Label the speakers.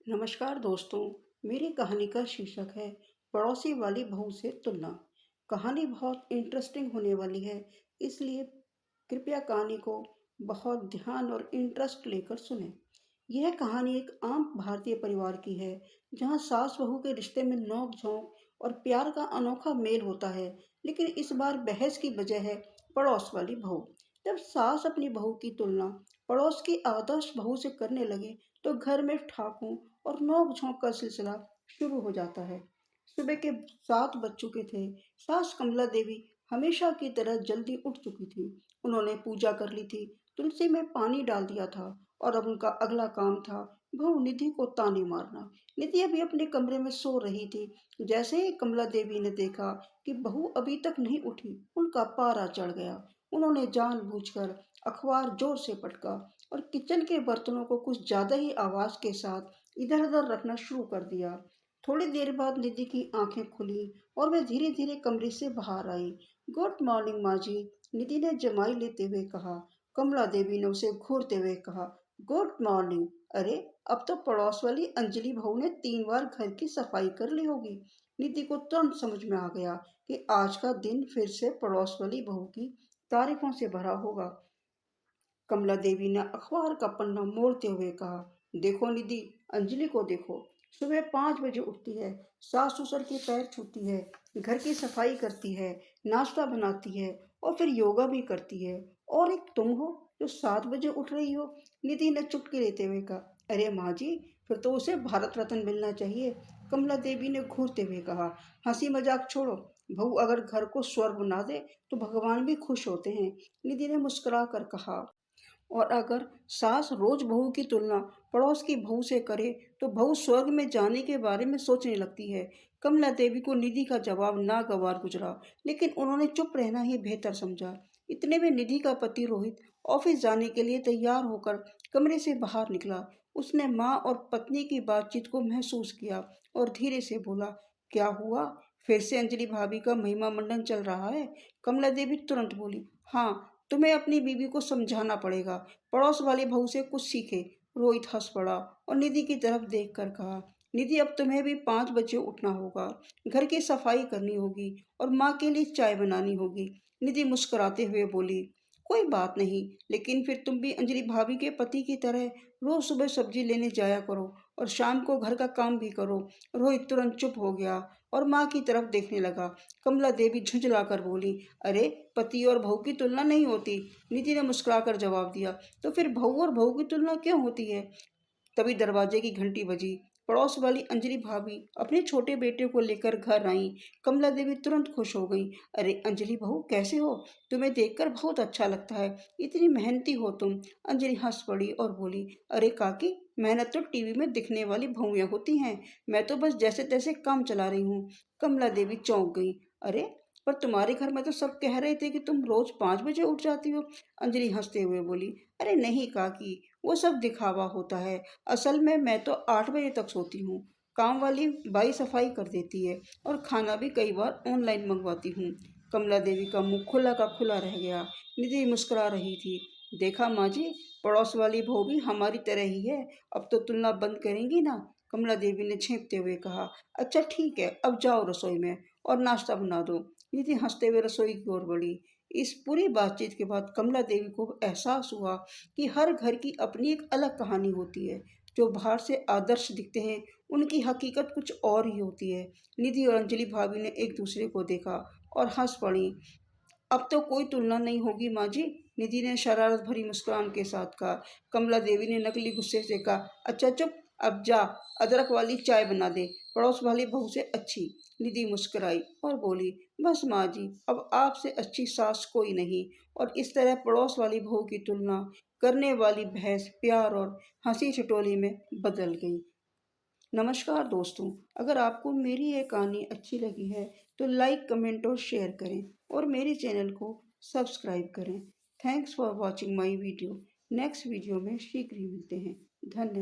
Speaker 1: नमस्कार दोस्तों। मेरी कहानी का शीर्षक है पड़ोसी वाली बहू से तुलना। कहानी बहुत इंटरेस्टिंग होने वाली है, इसलिए कृपया कहानी को बहुत ध्यान और इंटरेस्ट लेकर सुने। यह कहानी एक आम भारतीय परिवार की है, जहां सास बहू के रिश्ते में नोक झोंक और प्यार का अनोखा मेल होता है। लेकिन इस बार बहस की वजह है पड़ोस वाली बहू। जब सास अपनी बहू की तुलना पड़ोस की आदर्श बहू से करने लगे, तो घर में ठाकों और नोक झोंक का सिलसिला शुरू हो जाता है। सुबह के 7 बज चुके थे। सास कमला देवी हमेशा की तरह जल्दी उठ चुकी थी। उन्होंने पूजा कर ली थी, तुलसी में पानी डाल दिया था और अब उनका अगला काम था बहू निधि को ताने मारना। निधि अभी अपने कमरे में सो रही थी। जैसे ही कमला देवी ने देखा कि बहू अभी तक नहीं उठी, उनका पारा चढ़ गया। उन्होंने जानबूझकर अखबार जोर से पटका और किचन के बर्तनों को कुछ ज्यादा ही आवाज के साथ इधर उधर रखना शुरू कर दिया। थोड़ी देर बाद निधि की आंखें खुली और वह धीरे धीरे कमरे से बाहर आई। गुड मॉर्निंग माँ जी, निधि ने जमाई लेते हुए कहा। कमला देवी ने उसे घूरते हुए कहा, गुड मॉर्निंग। अरे, अब तो पड़ोस वाली अंजलि बहू ने 3 बार घर की सफाई कर ली होगी। निधि को तुरंत समझ में आ गया कि आज का दिन फिर से पड़ोस वाली बहू की तारीफों से भरा होगा। कमला देवी ने अखबार का पन्ना मोड़ते हुए कहा, देखो निधि, अंजलि को देखो। सुबह 5 बजे उठती है, सास ससुर के पैर छूती है, घर की सफाई करती है, नाश्ता बनाती है और फिर योगा भी करती है। और एक तुम हो जो 7 बजे उठ रही हो। निधि ने चुटकी लेते हुए कहा, अरे माँ जी, फिर तो उसे भारत रत्न मिलना चाहिए। कमला देवी ने घूरते हुए कहा, हंसी मजाक छोड़ो। बहू अगर घर को स्वर्ग बना दे तो भगवान भी खुश होते हैं। निधि ने मुस्कुरा कर कहा, और अगर सास रोज बहू की तुलना पड़ोस की बहू से करे तो बहू स्वर्ग में जाने के बारे में सोचने लगती है। कमला देवी को निधि का जवाब नागवार गुजरा, लेकिन उन्होंने चुप रहना ही बेहतर समझा। इतने में निधि का पति रोहित ऑफिस जाने के लिए तैयार होकर कमरे से बाहर निकला। उसने माँ और पत्नी की बातचीत को महसूस किया और धीरे से बोला, क्या हुआ? फिर से अंजलि भाभी का महिमा मंडन चल रहा है? कमला देवी तुरंत बोली, हाँ, तुम्हें अपनी बीवी को समझाना पड़ेगा। पड़ोस वाली बहू से कुछ सीखे। रोहित हंस पड़ा और निधि की तरफ देखकर कहा, निधि, अब तुम्हें भी 5 बजे उठना होगा, घर की सफाई करनी होगी और माँ के लिए चाय बनानी होगी। निधि मुस्कुराते हुए बोली, कोई बात नहीं, लेकिन फिर तुम भी अंजलि भाभी के पति की तरह रोज सुबह सब्जी लेने जाया करो और शाम को घर का काम भी करो। रोहित तुरंत चुप हो गया और माँ की तरफ देखने लगा। कमला देवी झुंझलाकर बोली, अरे, पति और बहू की तुलना नहीं होती। निधि ने मुस्कुराकर जवाब दिया, तो फिर बहू और बहू की तुलना क्यों होती है? तभी दरवाजे की घंटी बजी। पड़ोस वाली अंजलि भाभी अपने छोटे बेटे को लेकर घर आई। कमला देवी तुरंत खुश हो गई। अरे अंजलि बहू, कैसे हो? तुम्हें देखकर बहुत अच्छा लगता है, इतनी मेहनती हो तुम। अंजलि हंस पड़ी और बोली, अरे काकी, मेहनत तो टीवी में दिखने वाली बहुएं होती हैं, मैं तो बस जैसे तैसे काम चला रही हूँ। कमला देवी चौंक गई। अरे, पर तुम्हारे घर में तो सब कह रहे थे कि तुम रोज 5 बजे उठ जाती हो। अंजलि हंसते हुए बोली, अरे नहीं काकी, वो सब दिखावा होता है। असल में मैं तो 8 बजे तक सोती हूँ। काम वाली बाई सफाई कर देती है और खाना भी कई बार ऑनलाइन मंगवाती हूँ। कमला देवी का मुंह खुला का खुला रह गया। निधि मुस्कुरा रही थी। देखा माँ जी, पड़ोस वाली बहू भी हमारी तरह ही है। अब तो तुलना बंद करेंगी ना? कमला देवी ने छेंकते हुए कहा। अच्छा ठीक है, अब जाओ रसोई में और नाश्ता बना दो। निधि हंसते हुए रसोई की ओर बढ़ी। इस पूरी बातचीत के बाद कमला देवी को एहसास हुआ कि हर घर की अपनी एक अलग कहानी होती है। जो बाहर से आदर्श दिखते हैं, उनकी हकीकत कुछ और ही होती है। निधि और अंजलि भाभी ने एक दूसरे को देखा और हंस पड़ी। अब तो कोई तुलना नहीं होगी माँ जी, निधि ने शरारत भरी मुस्कान के साथ कहा। कमला देवी ने नकली गुस्से से कहा, अच्छा चुप, अब जा, अदरक वाली चाय बना दे, पड़ोस वाली बहू से अच्छी। निधि मुस्कुराई और बोली, बस माँ जी, अब आपसे अच्छी सास कोई नहीं। और इस तरह पड़ोस वाली बहू की तुलना करने वाली बहस प्यार और हंसी ठिठोली में बदल गई। नमस्कार दोस्तों, अगर आपको मेरी ये कहानी अच्छी लगी है तो लाइक, कमेंट और शेयर करें और मेरे चैनल को सब्सक्राइब करें। Thanks for watching my video. Next video में शीघ्र ही मिलते हैं। धन्यवाद।